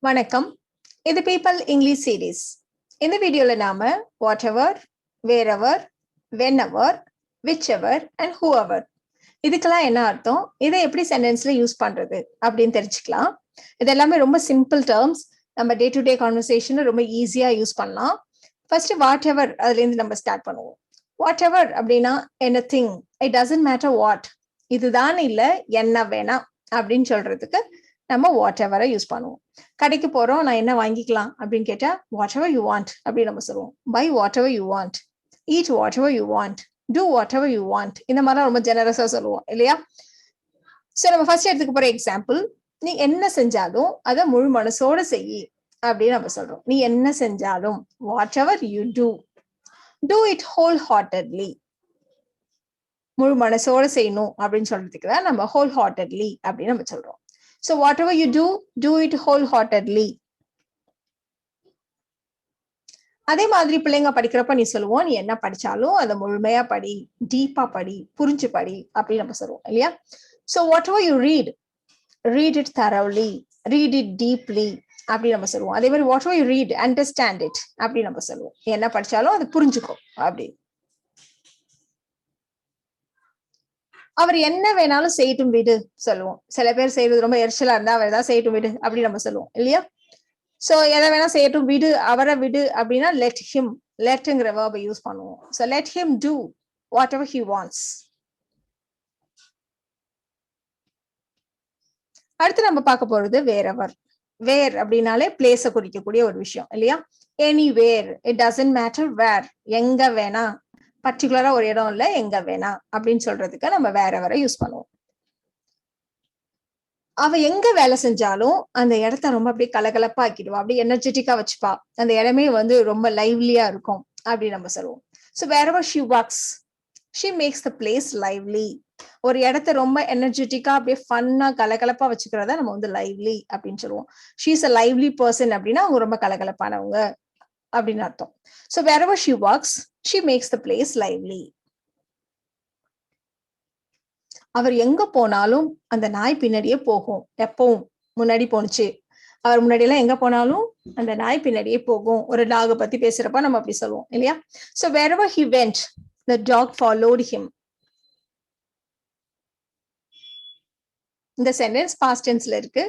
வணக்கம். இது people English series. இந்த வீடியோல நாம whatever, wherever, whenever, whichever and whoever இதுக்கெல்லாம் என்ன அர்த்தம், இதை எப்படி சென்டென்ஸ்ல யூஸ் பண்றது அப்படின்னு தெரிஞ்சுக்கலாம். இது எல்லாமே ரொம்ப சிம்பிள் டேர்ம்ஸ். நம்ம டே டு டே கான்வர்சேஷன் ரொம்ப ஈஸியா யூஸ் பண்ணலாம். ஃபர்ஸ்ட் வாட் எவர் அதுல இருந்து நம்ம ஸ்டார்ட் பண்ணுவோம். வாட் எவர் அப்படின்னா anything, it doesn't matter what, இதுதான் இல்ல என்ன வேணா அப்படின்னு சொல்றதுக்கு நம்ம வாட் எவரை யூஸ் பண்ணுவோம். கடைக்கு போறோம், நான் என்ன வாங்கிக்கலாம் அப்படின்னு கேட்டா வாட் எவர் யூ வாண்ட் அப்படின்னு நம்ம சொல்லுவோம். Buy whatever you want, eat whatever you want, do whatever you want, இந்த மாதிரிலாம் ரொம்ப ஜெனரஸா சொல்லுவோம் இல்லையா? சோ நம்ம ஃபர்ஸ்ட் எடுத்துக்க போற எக்ஸாம்பிள், நீ என்ன செஞ்சாலும் அதை முழு மனசோட செய் அப்படின்னு நம்ம சொல்றோம். நீ என்ன செஞ்சாலும் what ever you do it whole heartedly, முழு மனசோட செய்யணும் அப்படின்னு சொல்றதுக்கு தான் நம்ம ஹோல் ஹார்ட்டட்லி அப்படின்னு நம்ம சொல்றோம். So whatever you do it wholeheartedly. அதே மாதிரி பிள்ளைங்க படிக்கிறப்ப நீ சொல்லுவோம், நீ என்ன படிச்சாலும் அதை முழுமையா படி, டீப்பா படி, புரிஞ்சு படி அப்படின்னு நம்ம சொல்லுவோம் இல்லையா? So whatever you read it thoroughly, read it deeply அப்படின்னு நம்ம சொல்லுவோம். அதே மாதிரி whatever you read, understand it அப்படின்னு நம்ம சொல்லுவோம். என்ன படிச்சாலும் அதை புரிஞ்சுக்கோ அப்படி. அவர் என்ன வேணாலும் செய்யட்டும் விடு சொல்லுவோம். சில பேர் செய்யறது ரொம்ப எரிச்சலா இருந்தா அவர் ஏதாவது செய்யட்டும் விடு அப்படி நம்ம சொல்லுவோம் இல்லையா? சோ எதை வேணா செய்யட்டும் விடு, அவரை விடு அப்படின்னா let him, letங்கிற verb யூஸ் பண்ணுவோம். So let him do whatever he wants. அடுத்து நம்ம பார்க்க போறது வேறவர். வேர் அப்படின்னாலே பிளேஸ குறிக்கக்கூடிய ஒரு விஷயம் இல்லையா? Anywhere, it doesn't matter where, எங்க வேணா, பர்டிகுலரா ஒரு இடம் இல்ல, எங்க வேணா அப்படின்னு சொல்றதுக்கு நம்ம வேற வர யூஸ் பண்ணுவோம். அவ எங்க வேலை செஞ்சாலும் அந்த இடத்த ரொம்ப அப்படியே கலகலப்பா ஆக்கிடுவா, அப்படியே எனர்ஜெட்டிக்கா வச்சுப்பா, அந்த இடமே ரொம்ப லைவ்லியா இருக்கும் அப்படின்னு நம்ம சொல்லுவோம். So wherever she works, she makes the place lively. ஒரு இடத்த ரொம்ப எனர்ஜெட்டிக்கா அப்படியே ஃபன்னா கலகலப்பா வச்சுக்கிறதா நம்ம லைவ்லி அப்படின்னு சொல்லுவோம். she is a lively person அப்படின்னா அவங்க ரொம்ப கலகலப்பானவங்க அப்படின்னு அர்த்தம். So wherever she works, she makes the place lively. அவர் எங்க போனாலும் அந்த நாய் பின்னாடியே போகும். எப்பவும் முன்னாடி போனுச்சு, அவர் முன்னாடி எல்லாம் எங்க போனாலும் அந்த நாய் பின்னாடியே போகும். ஒரு டாக பத்தி பேசுறப்ப நம்ம அப்படி சொல்லுவோம் இல்லையா? So wherever he went, the dog followed him. இந்த சென்டென்ஸ் பாஸ்ட் டென்ஸ்ல இருக்கு.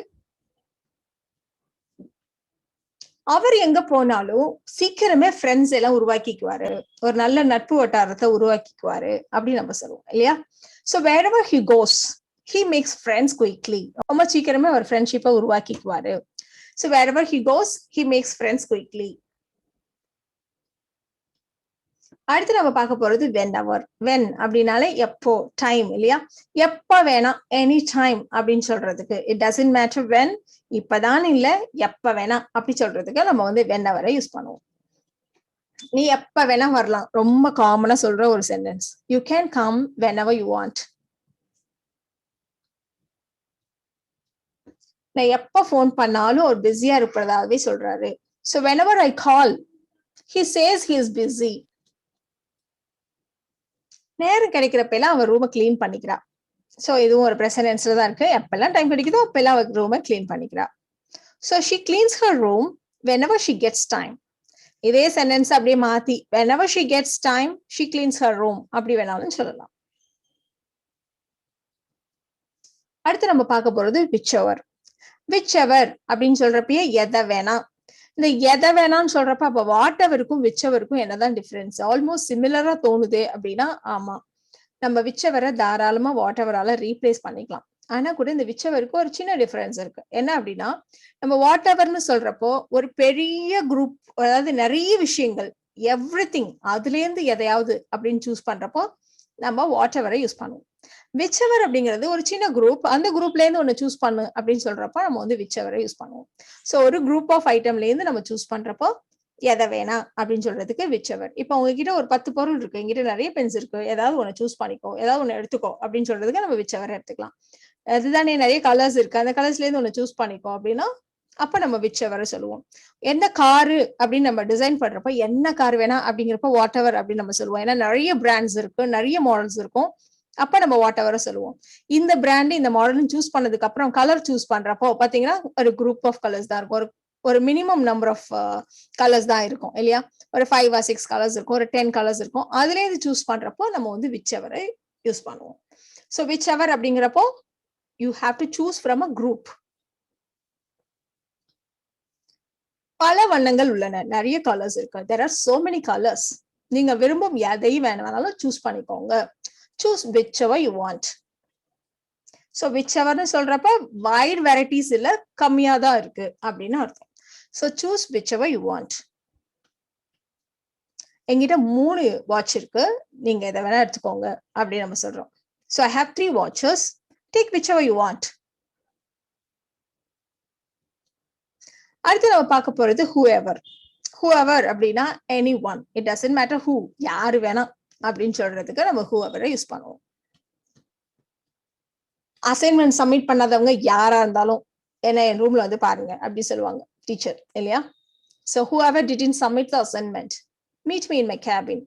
அவர் எங்க போனாலும் சீக்கிரமே ஃப்ரெண்ட்ஸ் எல்லாம் உருவாக்கிக்குவாரு, ஒரு நல்ல நட்பு வட்டாரத்தை உருவாக்கிக்குவாரு அப்படின்னு நம்ம சொல்லுவோம் இல்லையா? So wherever he goes, he makes friends quickly. ரொம்ப சீக்கிரமே அவர் ஃப்ரெண்ட்ஷிப்பை உருவாக்கிக்குவாரு. So wherever he goes, he makes friends quickly. அடுத்து நம்ம பார்க்க போறது whenever. when அப்படின்னாலே எப்போ, டைம் இல்லையா? எப்ப வேணா, எனி டைம் அப்படின்னு சொல்றதுக்கு it doesn't matter when, இப்பதான் இல்ல எப்ப வேணா அப்படி சொல்றதுக்கு நம்ம whenever யூஸ் பண்ணுவோம். நீ எப்ப வேணா வரலாம், ரொம்ப காமனா சொல்ற ஒரு sentence. You can come whenever you want. நான் எப்ப போன் பண்ணாலும் ஒரு பிஸியா இருப்பதாவே சொல்றாரு. So whenever I call, he says he is busy. நேரம் கிடைக்கிறப்ப எல்லாம் அவர் ரூமை கிளீன் பண்ணிக்கிறா. சோ இதுவும் ஒரு பிரசன்டென்ஸ்ல தான் இருக்கு. எப்பெல்லாம் டைம் கிடைக்குதோ அப்பெல்லாம் அவர் ரூமை clean பண்ணிக்கிறா. So she cleans her room whenever she gets time. இதே சென்டென்ஸ் அப்படியே மாத்தி whenever she gets time, she cleans her room அப்படி வேணாலும் சொல்லலாம். அடுத்து நம்ம பார்க்க போறது whichever. whichever அப்படின்னு சொல்றப்பயே எதை வேணா. இந்த எதை வேணான்னு சொல்றப்ப அப்ப வாட் எவருக்கும் விச்சவருக்கும் என்னதான் டிஃபரன்ஸ்? ஆல்மோஸ்ட் சிமிலரா தோணுது அப்படின்னா ஆமா, நம்ம விச்சவரை தாராளமா வாட் எவரால ரீப்ளேஸ் பண்ணிக்கலாம். ஆனா கூட இந்த விச்சவருக்கு ஒரு சின்ன டிஃபரன்ஸ் இருக்கு. என்ன அப்படின்னா, நம்ம வாட் எவர்னு சொல்றப்போ ஒரு பெரிய குரூப், அதாவது நிறைய விஷயங்கள், எவ்ரிதிங், அதுல இருந்து எதையாவது அப்படின்னு சூஸ் பண்றப்போ நம்ம வாட் எவரை யூஸ் பண்ணுவோம். விச்சவர் அப்படிங்கிறது ஒரு சின்ன குரூப், அந்த குரூப்ல இருந்து ஒண்ணு சூஸ் பண்ணு அப்படின்னு சொல்றப்ப நம்ம விச்சவரை யூஸ் பண்ணுவோம். சோ ஒரு குரூப் ஆஃப் ஐட்டம்ல இருந்து நம்ம சூஸ் பண்றப்போ எதை வேணா அப்படின்னு சொல்றதுக்கு விச்சவர். இப்ப உங்ககிட்ட ஒரு 10 பொருள் இருக்கு, எங்கிட்ட நிறைய பென்ஸ் இருக்கு, ஏதாவது ஒண்ணு சூஸ் பண்ணிக்கோ, ஏதாவது ஒண்ணு எடுத்துக்கோ அப்படின்னு சொல்றதுக்கு நம்ம விச்சவரை எடுத்துக்கலாம். அதுதானே, நிறைய கலர்ஸ் இருக்கு, அந்த கலர்ஸ்ல இருந்து ஒண்ணு சூஸ் பண்ணிக்கோ அப்படின்னா அப்ப நம்ம விச்சவரை சொல்லுவோம். என்ன காரு அப்படின்னு நம்ம டிசைன் பண்றப்ப என்ன கார் வேணா அப்படிங்கிறப்ப வாட் எவர் அப்படின்னு நம்ம சொல்லுவோம். ஏன்னா நிறைய பிராண்ட்ஸ் இருக்கு, நிறைய மாடல்ஸ் இருக்கும், அப்ப நம்ம வாட் எவர் சொல்லுவோம். இந்த பிராண்ட் இந்த மாடல் சூஸ் பண்ணதுக்கு அப்புறம் கலர் சூஸ் பண்றப்போ பாத்தீங்கன்னா ஒரு குரூப் ஆஃப் கலர்ஸ் தான் இருக்கும், ஒரு ஒரு மினிமம் நம்பர் ஆஃப் கலர்ஸ் தான் இருக்கும் இல்லையா? ஒரு 5 or 6 கலர்ஸ் இருக்கும், ஒரு 10 கலர்ஸ் இருக்கும். அதுல இது சூஸ் பண்றப்போ நம்ம வந்து விச் எவரை யூஸ் பண்ணுவோம். ஸோ விச் எவர் அப்படிங்கிறப்போ you have to choose from a group. பல வண்ணங்கள் உள்ளன, நிறைய கலர்ஸ் இருக்கு. there are so many colors. நீங்க விரும்பும் எதை வேணாலும் சூஸ் பண்ணிக்கோங்க. Choose whichever you want. So விச் எவர்னு சொல்றப்ப வைட் வெரைட்டிஸ் இல்ல, கம்மியா தான் இருக்கு அப்படின்னு அர்த்தம். So choose whichever you want. என்கிட்ட 3 வாட்ச் இருக்கு, நீங்க எதை வேணா எடுத்துக்கோங்க அப்படின்னு நம்ம சொல்றோம். So I have 3 watches, take which ever you want. அடுத்து நம்ம பார்க்க போறது whoever. whoever அப்படின்னா any one, it doesn't matter who, யாரு வேணா அப்படின்னு சொல்றதுக்கு நம்ம whoever யூஸ் பண்ணுவோம். அசைன்மெண்ட் சப்மிட் பண்ணாதவங்க யாரா இருந்தாலும் என்ன என் ரூம்ல வந்து பாருங்க அப்படி சொல்லுவாங்க டீச்சர் இல்லையா? So whoever didn't submit the assignment, meet me in my cabin.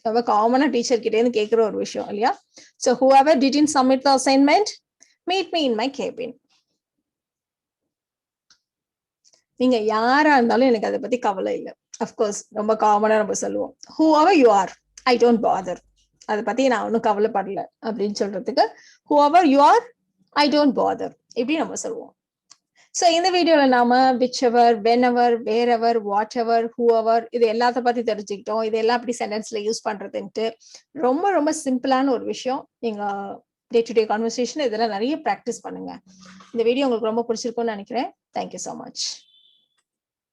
ரொம்ப காமனா டீச்சர் கிட்டே இருந்து கேட்கிற ஒரு விஷயம் இல்லையா? So whoever didn't submit the assignment, meet me in my cabin. நீங்க யாரா இருந்தாலும் எனக்கு அதை பத்தி கவலை இல்லை. அஃப்கோர்ஸ் ரொம்ப காமனா நம்ம சொல்லுவோம் whoever you are, I don't bother. அதை பத்தி நான் ஒன்றும் கவலைப்படல அப்படின்னு சொல்றதுக்கு whoever you are, I don't bother இப்படி நம்ம சொல்லுவோம். ஸோ இந்த வீடியோல நாம whichever, whenever, wherever, whatever, whoever இது எல்லாத்த பத்தி தெரிஞ்சுக்கிட்டோம். இதெல்லாம் அப்படி சென்டென்ஸ்ல யூஸ் பண்றதுன்ட்டு ரொம்ப ரொம்ப சிம்பிளான ஒரு விஷயம். நீங்க டே டு டே கான்வர்சேஷன் இதெல்லாம் நிறைய ப்ராக்டிஸ் பண்ணுங்க. இந்த வீடியோ உங்களுக்கு ரொம்ப பிடிச்சிருக்கும்னு நினைக்கிறேன். Thank you so much.